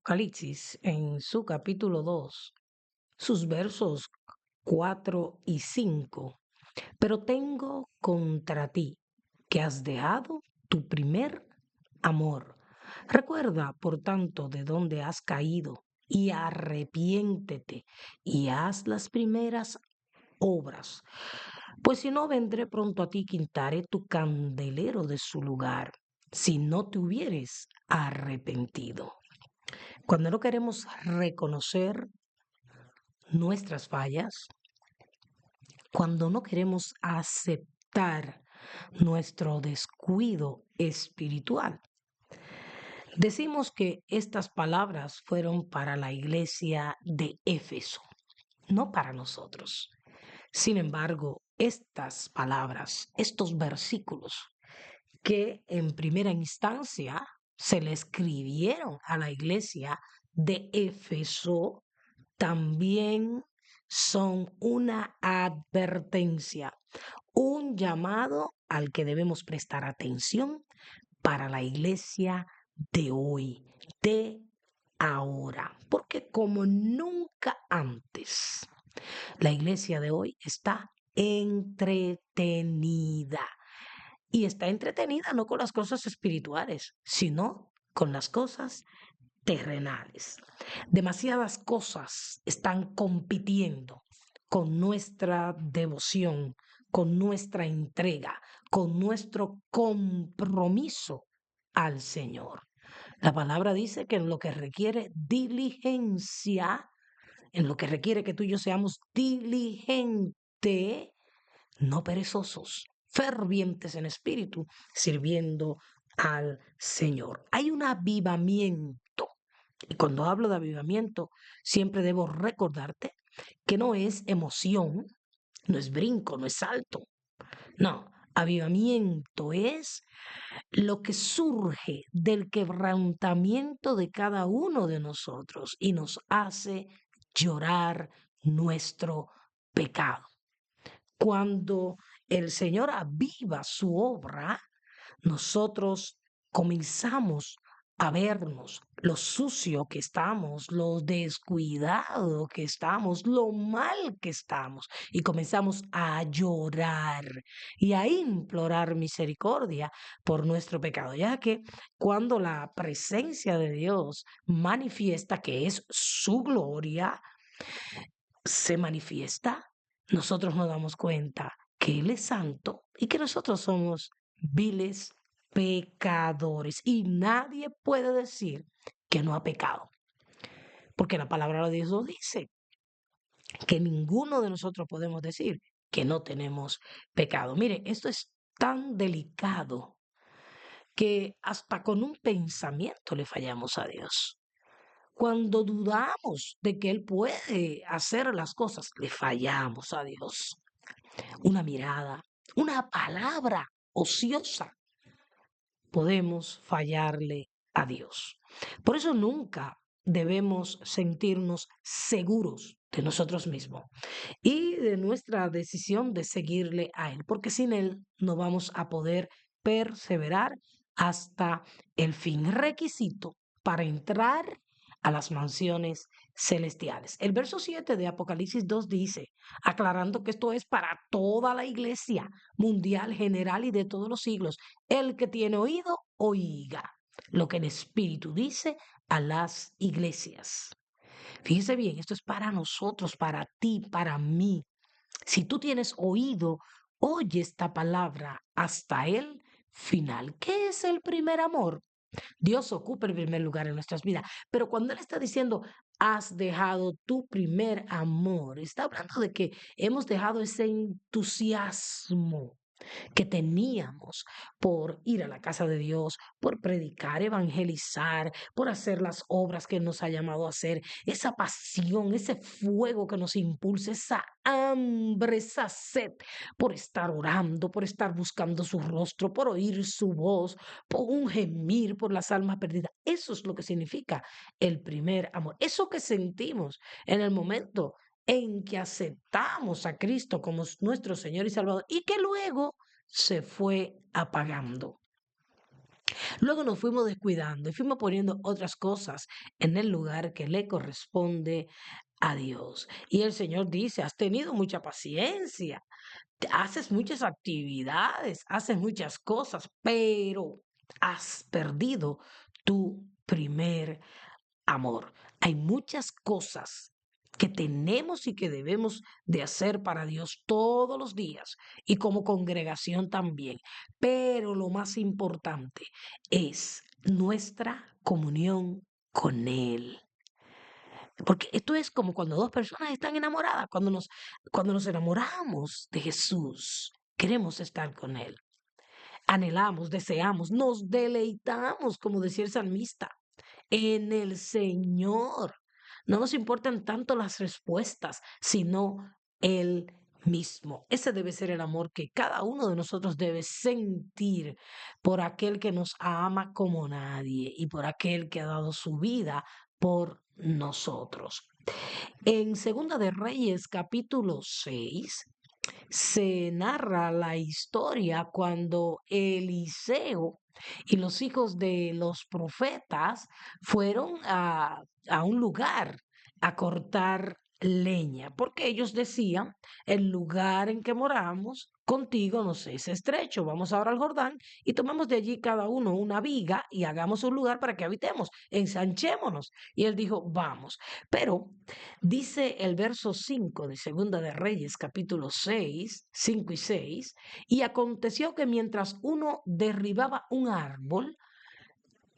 Apocalipsis, en su capítulo 2, sus versos 4 y 5. Pero tengo contra ti que has dejado tu primer amor. Recuerda, por tanto, de dónde has caído y arrepiéntete y haz las primeras obras. Pues si no, vendré pronto a ti, y quitaré tu candelero de su lugar, si no te hubieres arrepentido. Cuando no queremos reconocer nuestras fallas, cuando no queremos aceptar nuestro descuido espiritual, decimos que estas palabras fueron para la iglesia de Éfeso, no para nosotros. Sin embargo, estas palabras, estos versículos que en primera instancia se le escribieron a la iglesia de Éfeso, también son una advertencia, un llamado al que debemos prestar atención para la iglesia de hoy, de ahora, porque como nunca antes, la iglesia de hoy está entretenida. Y está entretenida no con las cosas espirituales, sino con las cosas terrenales. Demasiadas cosas están compitiendo con nuestra devoción, con nuestra entrega, con nuestro compromiso al Señor. La palabra dice que en lo que requiere diligencia, en lo que requiere que tú y yo seamos diligentes, no perezosos, fervientes en espíritu, sirviendo al Señor. Hay un avivamiento. Y cuando hablo de avivamiento, siempre debo recordarte que no es emoción, no es brinco, no es salto. No, avivamiento es lo que surge del quebrantamiento de cada uno de nosotros y nos hace llorar nuestro pecado. Cuando el Señor aviva su obra, nosotros comenzamos a vernos lo sucio que estamos, lo descuidado que estamos, lo mal que estamos, y comenzamos a llorar y a implorar misericordia por nuestro pecado, ya que cuando la presencia de Dios manifiesta que es su gloria, se manifiesta, nosotros nos damos cuenta que Él es santo y que nosotros somos viles pecadores. Y nadie puede decir que no ha pecado, porque la palabra de Dios nos dice que ninguno de nosotros podemos decir que no tenemos pecado. Mire, esto es tan delicado que hasta con un pensamiento le fallamos a Dios. Cuando dudamos de que Él puede hacer las cosas, le fallamos a Dios. Una mirada, una palabra ociosa, podemos fallarle a Dios. Por eso nunca debemos sentirnos seguros de nosotros mismos y de nuestra decisión de seguirle a Él, porque sin Él no vamos a poder perseverar hasta el fin. Requisito para entrar a las mansiones celestiales. El verso 7 de Apocalipsis 2 dice, aclarando que esto es para toda la iglesia mundial, general y de todos los siglos, el que tiene oído, oiga lo que el Espíritu dice a las iglesias. Fíjese bien, esto es para nosotros, para ti, para mí. Si tú tienes oído, oye esta palabra hasta el final. ¿Qué es el primer amor? Dios ocupa el primer lugar en nuestras vidas, pero cuando Él está diciendo, has dejado tu primer amor, está hablando de que hemos dejado ese entusiasmo que teníamos por ir a la casa de Dios, por predicar, evangelizar, por hacer las obras que Él nos ha llamado a hacer, esa pasión, ese fuego que nos impulsa, esa hambre, esa sed por estar orando, por estar buscando su rostro, por oír su voz, por un gemir por las almas perdidas. Eso es lo que significa el primer amor. Eso que sentimos en el momento en que aceptamos a Cristo como nuestro Señor y Salvador y que luego se fue apagando. Luego nos fuimos descuidando y fuimos poniendo otras cosas en el lugar que le corresponde a Dios. Y el Señor dice, has tenido mucha paciencia, haces muchas actividades, haces muchas cosas, pero has perdido tu primer amor. Hay muchas cosas que tenemos y que debemos de hacer para Dios todos los días y como congregación también. Pero lo más importante es nuestra comunión con Él. Porque esto es como cuando dos personas están enamoradas, cuando nos enamoramos de Jesús, queremos estar con Él. Anhelamos, deseamos, nos deleitamos, como decía el salmista, en el Señor. No nos importan tanto las respuestas, sino Él mismo. Ese debe ser el amor que cada uno de nosotros debe sentir por aquel que nos ama como nadie y por aquel que ha dado su vida por nosotros. En Segunda de Reyes, capítulo 6 se narra la historia cuando Eliseo y los hijos de los profetas fueron a un lugar a cortar leña, porque ellos decían, el lugar en que moramos contigo nos es estrecho, vamos ahora al Jordán y tomemos de allí cada uno una viga y hagamos un lugar para que habitemos, ensanchémonos. Y él dijo, vamos. Pero dice el verso 5 de Segunda de Reyes, capítulo 6, 5 y 6, y aconteció que mientras uno derribaba un árbol,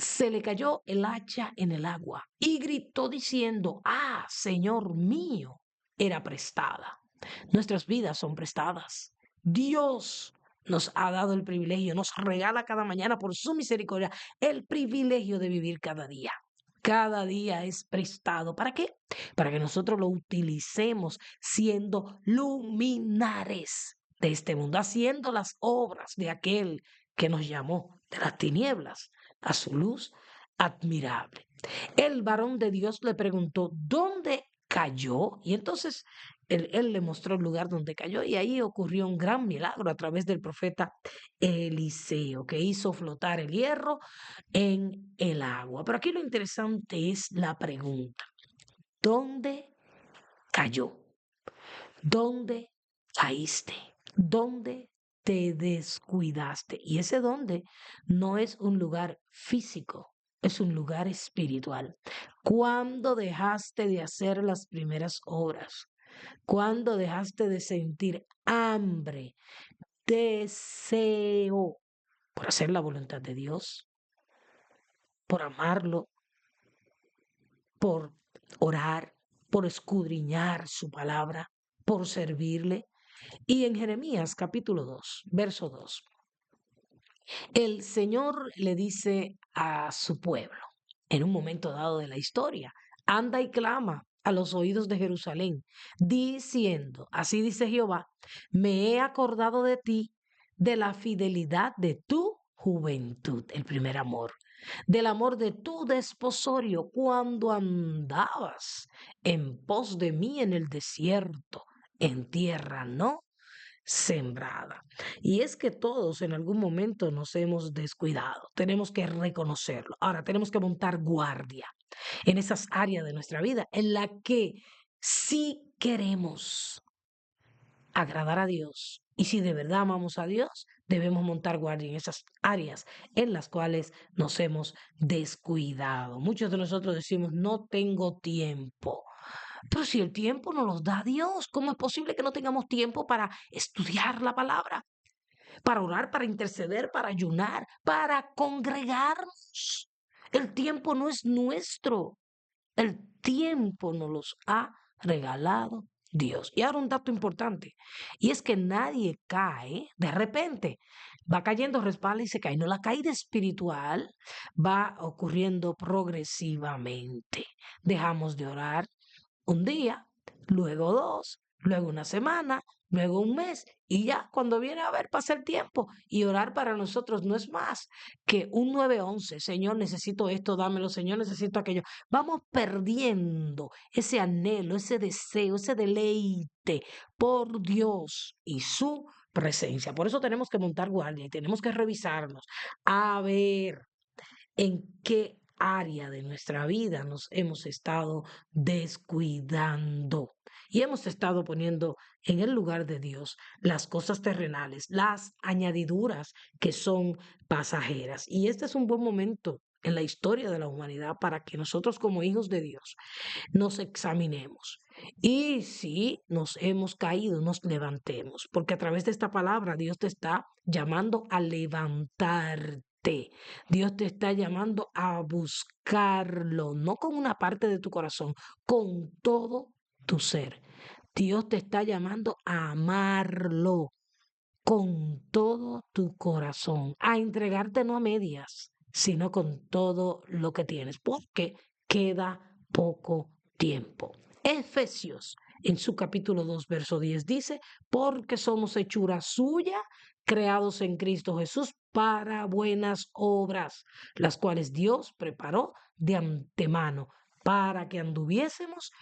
se le cayó el hacha en el agua y gritó diciendo, ah, Señor mío, era prestada. Nuestras vidas son prestadas. Dios nos ha dado el privilegio, nos regala cada mañana por su misericordia el privilegio de vivir cada día. Cada día es prestado. ¿Para qué? Para que nosotros lo utilicemos siendo luminares de este mundo, haciendo las obras de aquel que nos llamó de las tinieblas a su luz admirable. El varón de Dios le preguntó, ¿dónde cayó? Y entonces él le mostró el lugar donde cayó y ahí ocurrió un gran milagro a través del profeta Eliseo, que hizo flotar el hierro en el agua. Pero aquí lo interesante es la pregunta, ¿dónde cayó? ¿Dónde caíste? ¿Dónde te descuidaste? Y ese dónde no es un lugar físico, es un lugar espiritual. ¿Cuándo dejaste de hacer las primeras obras? ¿Cuándo dejaste de sentir hambre, deseo por hacer la voluntad de Dios, por amarlo, por orar, por escudriñar su palabra, por servirle? Y en Jeremías capítulo 2, verso 2, el Señor le dice a su pueblo, en un momento dado de la historia, anda y clama a los oídos de Jerusalén, diciendo, así dice Jehová, me he acordado de ti, de la fidelidad de tu juventud, el primer amor, del amor de tu desposorio cuando andabas en pos de mí en el desierto, en tierra no sembrada. Y es que todos en algún momento nos hemos descuidado, tenemos que reconocerlo. Ahora tenemos que montar guardia en esas áreas de nuestra vida en la que sí queremos agradar a Dios. Y si de verdad amamos a Dios, debemos montar guardia en esas áreas en las cuales nos hemos descuidado. Muchos de nosotros decimos, no tengo tiempo. Pero si el tiempo nos los da Dios, ¿cómo es posible que no tengamos tiempo para estudiar la palabra, para orar, para interceder, para ayunar, para congregarnos? El tiempo no es nuestro, el tiempo nos los ha regalado Dios. Y ahora un dato importante, y es que nadie cae de repente. Va cayendo, respalda y se cae. No, la caída espiritual va ocurriendo progresivamente. Dejamos de orar un día, luego dos, luego una semana, luego un mes, y ya cuando viene a ver pasa el tiempo y orar para nosotros no es más que un 911. Señor, necesito esto, dámelo, Señor, necesito aquello. Vamos perdiendo ese anhelo, ese deseo, ese deleite por Dios y su presencia. Por eso tenemos que montar guardia y tenemos que revisarnos a ver en qué área de nuestra vida nos hemos estado descuidando y hemos estado poniendo en el lugar de Dios las cosas terrenales, las añadiduras que son pasajeras. Y este es un buen momento en la historia de la humanidad para que nosotros como hijos de Dios nos examinemos. Y si nos hemos caído, nos levantemos, porque a través de esta palabra Dios te está llamando a levantarte. Dios te está llamando a buscarlo, no con una parte de tu corazón, con todo tu ser. Dios te está llamando a amarlo con todo tu corazón, a entregarte no a medias, sino con todo lo que tienes, porque queda poco tiempo. Efesios, en su capítulo 2, verso 10, dice, porque somos hechura suya, creados en Cristo Jesús para buenas obras, las cuales Dios preparó de antemano para que anduviésemos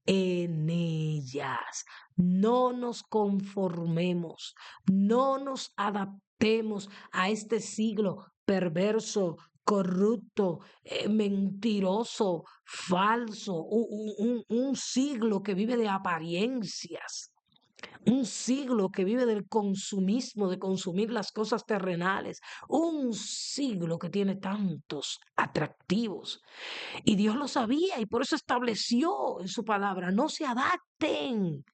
en ellas. No nos conformemos, no nos adaptemos a este siglo perverso, corrupto, mentiroso, falso, un siglo que vive de apariencias. Un siglo que vive del consumismo, de consumir las cosas terrenales. Un siglo que tiene tantos atractivos. Y Dios lo sabía y por eso estableció en su palabra, no se adapten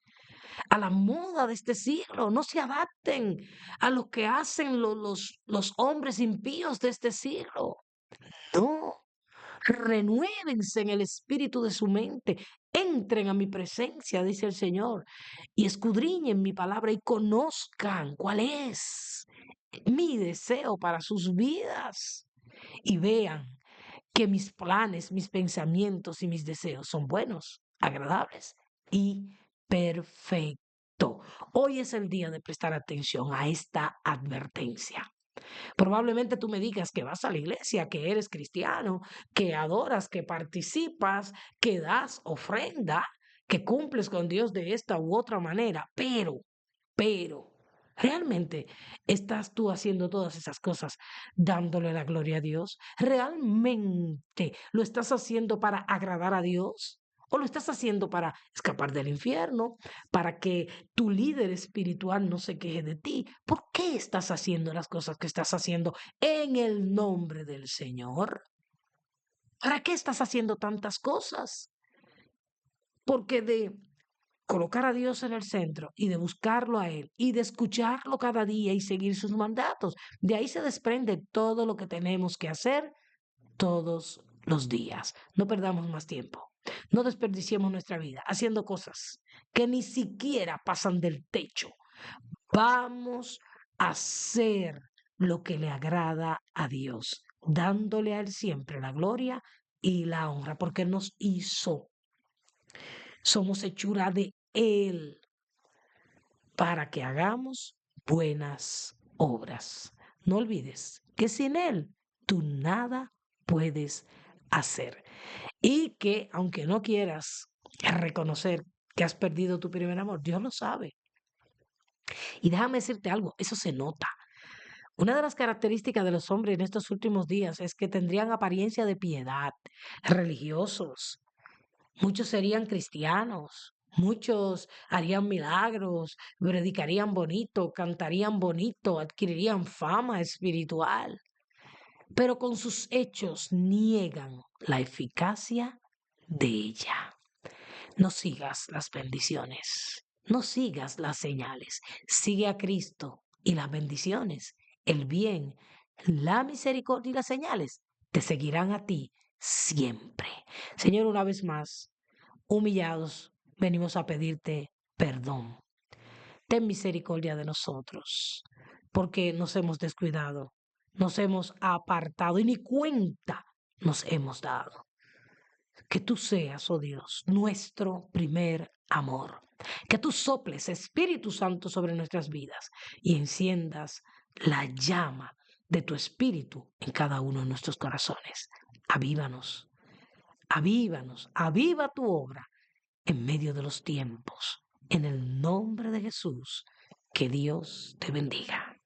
a la moda de este siglo, no se adapten a lo que hacen los hombres impíos de este siglo. No, renuévense en el espíritu de su mente, entren a mi presencia, dice el Señor, y escudriñen mi palabra y conozcan cuál es mi deseo para sus vidas y vean que mis planes, mis pensamientos y mis deseos son buenos, agradables y perfectos. Hoy es el día de prestar atención a esta advertencia. Probablemente tú me digas que vas a la iglesia, que eres cristiano, que adoras, que participas, que das ofrenda, que cumples con Dios de esta u otra manera, pero, ¿realmente estás tú haciendo todas esas cosas dándole la gloria a Dios? ¿Realmente lo estás haciendo para agradar a Dios? ¿O lo estás haciendo para escapar del infierno, para que tu líder espiritual no se queje de ti? ¿Por qué estás haciendo las cosas que estás haciendo en el nombre del Señor? ¿Para qué estás haciendo tantas cosas? Porque de colocar a Dios en el centro y de buscarlo a Él y de escucharlo cada día y seguir sus mandatos. De ahí se desprende todo lo que tenemos que hacer todos los días. No perdamos más tiempo. No desperdiciemos nuestra vida haciendo cosas que ni siquiera pasan del techo. Vamos a hacer lo que le agrada a Dios, dándole a Él siempre la gloria y la honra, porque Él nos hizo. Somos hechura de Él para que hagamos buenas obras. No olvides que sin Él tú nada puedes hacer y que aunque no quieras reconocer que has perdido tu primer amor, Dios lo sabe. Y déjame decirte algo, eso se nota. Una de las características de los hombres en estos últimos días es que tendrían apariencia de piedad, religiosos. Muchos serían cristianos, muchos harían milagros, predicarían bonito, cantarían bonito, adquirirían fama espiritual, pero con sus hechos niegan la eficacia de ella. No sigas las bendiciones, no sigas las señales, sigue a Cristo y las bendiciones, el bien, la misericordia y las señales te seguirán a ti siempre. Señor, una vez más, humillados, venimos a pedirte perdón. Ten misericordia de nosotros, porque nos hemos descuidado, nos hemos apartado y ni cuenta nos hemos dado. Que tú seas, oh Dios, nuestro primer amor. Que tú soples, Espíritu Santo, sobre nuestras vidas y enciendas la llama de tu Espíritu en cada uno de nuestros corazones. Avívanos, avívanos, aviva tu obra en medio de los tiempos. En el nombre de Jesús, que Dios te bendiga.